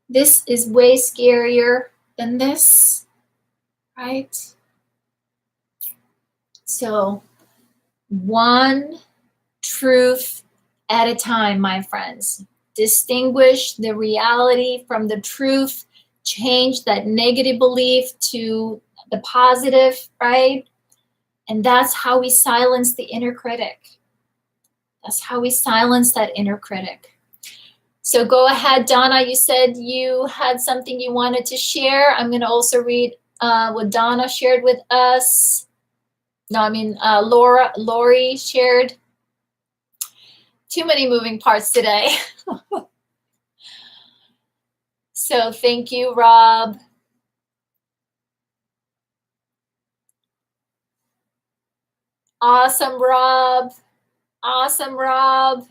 This is way scarier than this, right? So one truth at a time, my friends. Distinguish the reality from the truth. Change that negative belief to the positive, right? And that's how we silence the inner critic. That's how we silence that inner critic. So go ahead, Donna, you said you had something you wanted to share. I'm going to also read what Donna shared with us. No, I mean, Lori shared. Too many moving parts today. So thank you, Rob. Awesome, Rob. Awesome, Rob.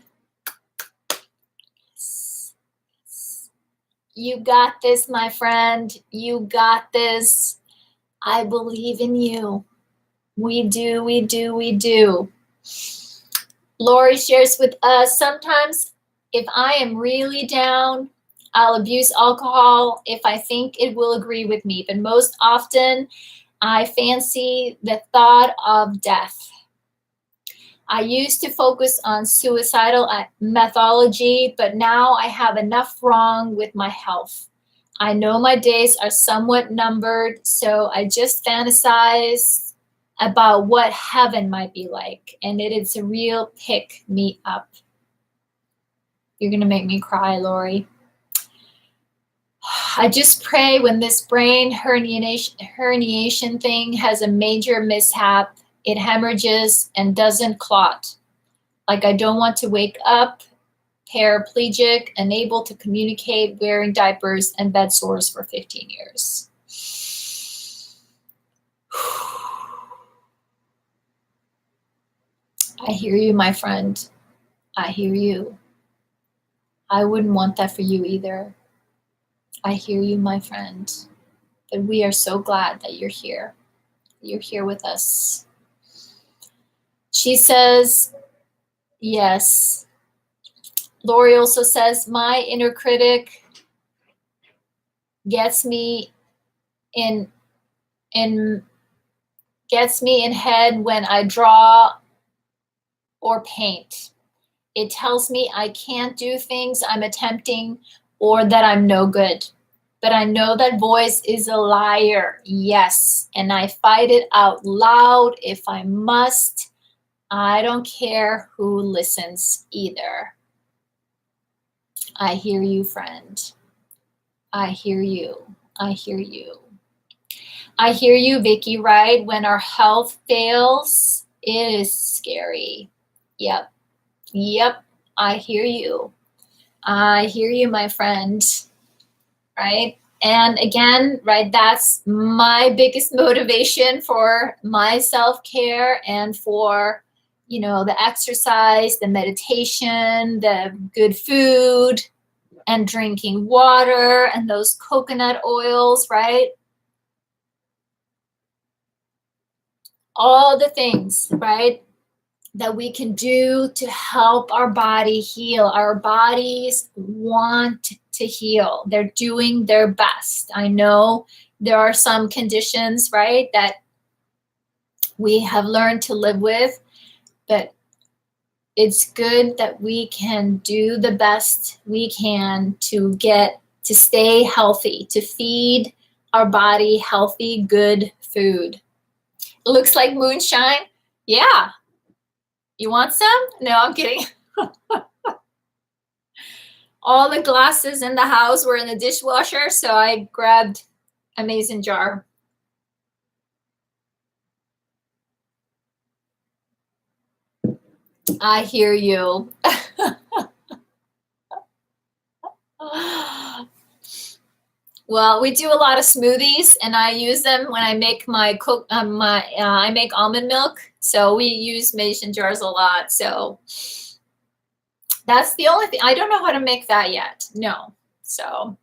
You got this, my friend. You got this. I believe in you. We do, we do, we do. Lori shares with us, sometimes if I am really down, I'll abuse alcohol if I think it will agree with me. But most often, I fancy the thought of death. I used to focus on suicidal methodology, but now I have enough wrong with my health. I know my days are somewhat numbered, so I just fantasize about what heaven might be like, and it is a real pick me up. You're gonna make me cry, Lori. I just pray when this brain herniation thing has a major mishap, it hemorrhages and doesn't clot. Like I don't want to wake up paraplegic, unable to communicate, wearing diapers and bed sores for 15 years. I hear you, my friend. I hear you. I wouldn't want that for you either. I hear you, my friend. But we are so glad that you're here. You're here with us. She says, yes. Lori also says, my inner critic gets me in head when I draw or paint. It tells me I can't do things I'm attempting or that I'm no good. But I know that voice is a liar, yes, and I fight it out loud if I must. I don't care who listens either. I hear you, friend. I hear you. I hear you. I hear you, Vicky, right? When our health fails, it is scary. Yep. Yep. I hear you. I hear you, my friend. Right? And again, right, that's my biggest motivation for my self-care and for, you know, the exercise, the meditation, the good food, and drinking water and those coconut oils, right? All the things, right, that we can do to help our body heal. Our bodies want to heal. They're doing their best. I know there are some conditions, right, that we have learned to live with, but it's good that we can do the best we can to stay healthy, to feed our body healthy, good food. It looks like moonshine. Yeah. You want some? No, I'm kidding. All the glasses in the house were in the dishwasher, so I grabbed a mason jar. I hear you. Well, we do a lot of smoothies, and I use them when I make I make almond milk. So we use mason jars a lot. So That's the only thing. I don't know how to make that yet. No. So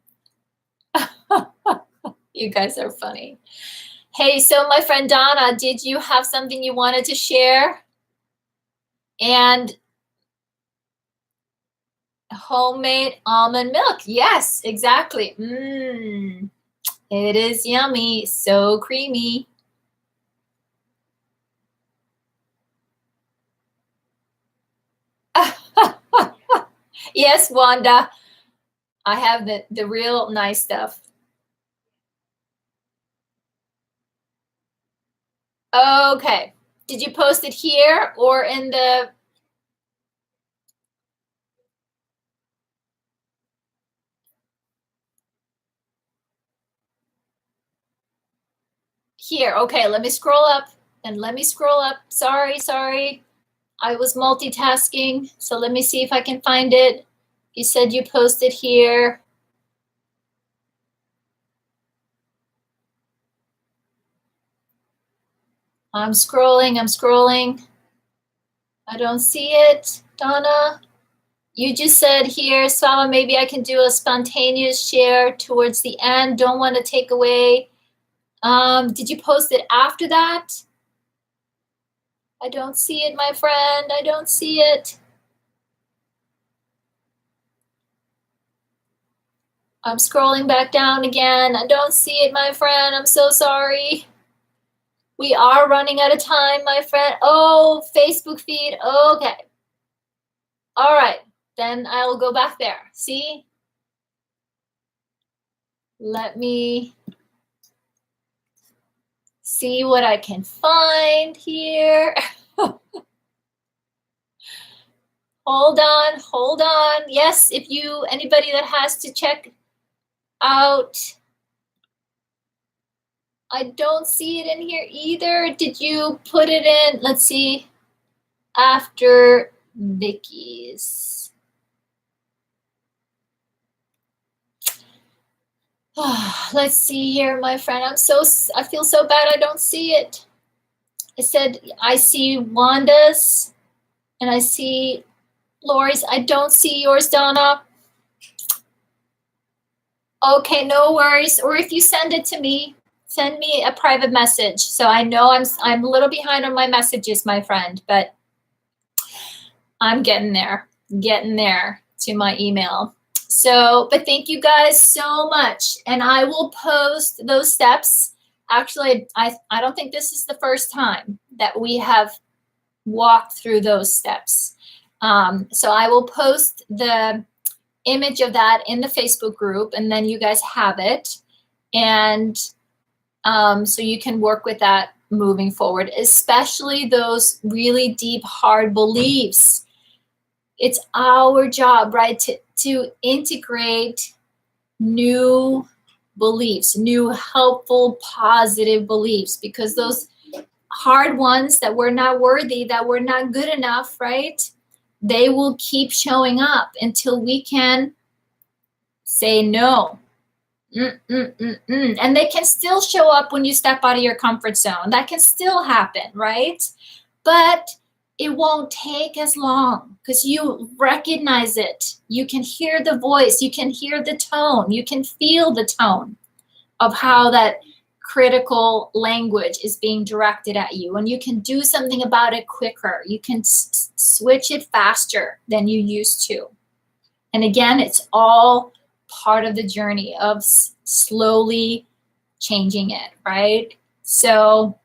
you guys are funny. Hey, so my friend Donna, did you have something you wanted to share? And homemade almond milk. Yes, exactly. It is yummy. So creamy. Yes, Wanda. I have the real nice stuff. Okay. Did you post it here or in the... Here. Okay, let me scroll up and let me scroll up. Sorry. I was multitasking. So let me see if I can find it. You said you posted here. I'm scrolling. I don't see it. Donna, you just said here, Svava, maybe I can do a spontaneous share towards the end. Don't want to take away. Did you post it after that? I don't see it, my friend. I don't see it. I'm scrolling back down again. I don't see it, my friend. I'm so sorry. We are running out of time, my friend. Oh, Facebook feed. Okay. All right. Then I'll go back there. See? Let me see what I can find here. Hold on. Yes, if anybody that has to check out, I don't see it in here either. Did you put it in? Let's see. After Vicky's. Let's see here, my friend. I feel so bad I don't see it. I said, I see Wanda's and I see Lori's. I don't see yours, Donna. Okay, no worries. Or if you send it to me, send me a private message. So I know I'm a little behind on my messages, my friend, but I'm getting there to my email. So, but thank you guys so much. And I will post those steps. Actually, I don't think this is the first time that we have walked through those steps. So I will post the image of that in the Facebook group, and then you guys have it. And so you can work with that moving forward, especially those really deep, hard beliefs. It's our job, right, to integrate new beliefs, new helpful, positive beliefs, because those hard ones that we're not worthy, that we're not good enough, right, they will keep showing up until we can say no. And they can still show up when you step out of your comfort zone. That can still happen, right? But it won't take as long because you recognize it. You can hear the voice. You can hear the tone. You can feel the tone of how that critical language is being directed at you. And you can do something about it quicker. You can switch it faster than you used to. And again, it's all part of the journey of slowly changing it, right? So,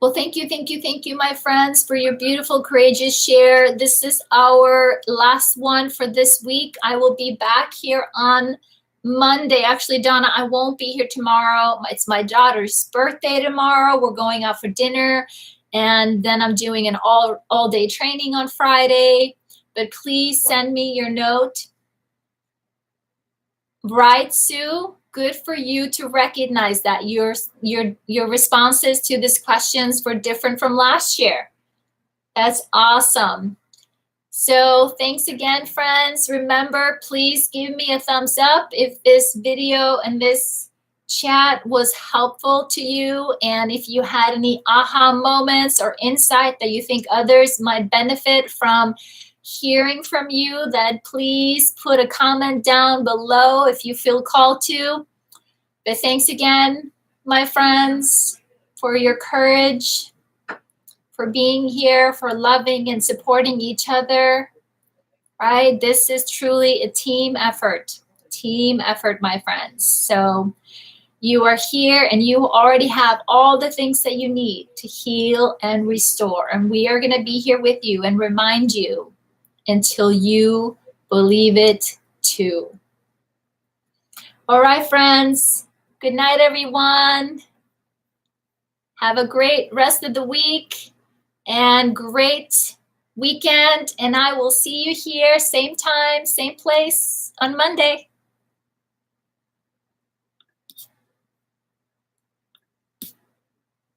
well, thank you, my friends, for your beautiful, courageous share. This is our last one for this week. I will be back here on Monday. Actually, Donna, I won't be here tomorrow. It's my daughter's birthday tomorrow. We're going out for dinner, and then I'm doing an all-day training on Friday. But please send me your note. Right, Sue? Good for you to recognize that your responses to these questions were different from last year. That's awesome. So thanks again, friends. Remember, please give me a thumbs up if this video and this chat was helpful to you. And if you had any aha moments or insight that you think others might benefit from hearing from you, then please put a comment down below if you feel called to. But thanks again, my friends, for your courage, for being here, for loving and supporting each other, right? This is truly a team effort, my friends. So you are here and you already have all the things that you need to heal and restore. And we are going to be here with you and remind you until you believe it too. All right, friends. Good night, everyone. Have a great rest of the week and great weekend. And I will see you here, same time, same place on Monday.